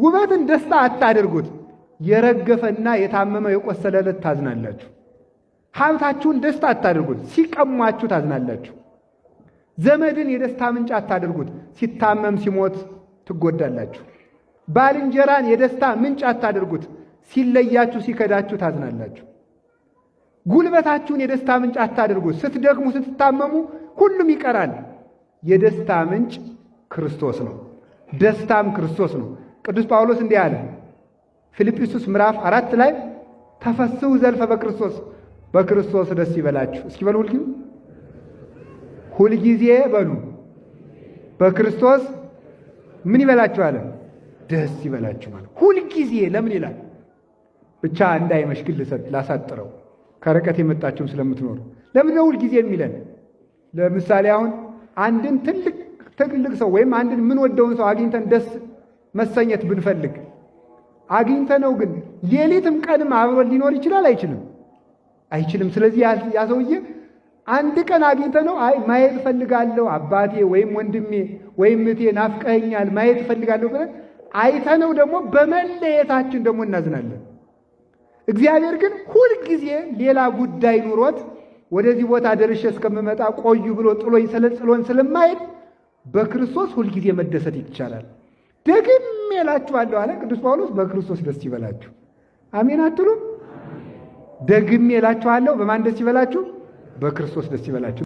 ውበትን ደስታ አታድርጉት። የረገፈና የታመመ የቆሰለለት ታዝናላችሁ። ሀብታችሁን ደስታ አታድርጉት፣ ሲቀሟችሁ ታዝናላችሁ። ዘመድን የደስታ ምንጭ አታድርጉት፣ ሲታመም ሲሞት ትጎዳላችሁ። ባልንጀራን የደስታ ምንጭ አታድርጉት፣ ሲለያችሁ ሲከዳችሁ ታዝናላችሁ። ጉልበታችሁን የደስታ ምንጭ አታድርጉት፣ ስትደክሙ ስትታመሙ ሁሉም ይቀራል። የደስታ ምንጭ ክርስቶስ ነው፣ ደስታም ክርስቶስ ነው። ቅዱስ ጳውሎስ እንዲህ አለ ፊልጵስዩስ ምዕራፍ 4 ላይ ተፈስሑ ዘልፈ በክርስቶስ፣ በክርስቶስ ደስ ይበላችሁ። እስኪ በሉ ሁልጊዜ በሉ በክርስቶስ ምን ይበላችሁ አለ? ደስ ይበላችሁ ማለት ሁልጊዜ። ለምን ይላል? ብቻ እንዳይመሽ ግን ላሳጥረው፣ ከርቀት የመጣችሁም ስለምትኖሩ ለምን ነው ሁልጊዜ የሚለን? ለምሳሌ አሁን አንድን ትልቅ ሰው ወይም አንድን ምን ወደውን ሰው አግኝተን ደስ መሰኘት ብንፈልግ አግኝተነው ግን ሌሊትም ቀንም አብሮን ሊኖር ይችላል? አይችልም። ስለዚህ ያ ሰውዬ አንድ ቀን አግኝተነው አይ ማየት እፈልጋለሁ አባቴ ወይም ወንድሜ ወይም እቴ ናፍቀኸኛል ማየት እፈልጋለሁ ብለን አይተነው ደግሞ በመለየታችን ደግሞ እናዝናለን። እግዚአብሔር ግን ሁልጊዜ ሌላ ጉዳይ ኑሮት ወደዚህ ቦታ ደርሼ እስከምመጣ ቆዩ ብሎ ጥሎኝ ጥሎን ስለማይሄድ በክርስቶስ ሁልጊዜ መደሰት ይቻላል። ደግሜ እላችኋለሁ አለ ቅዱስ ጳውሎስ፣ በክርስቶስ ደስ ይበላችሁ። አሜን አትሉም? ደግሜ እላችኋለሁ በማን ደስ ይበላችሁ? በክርስቶስ ደስ ይበላችሁ።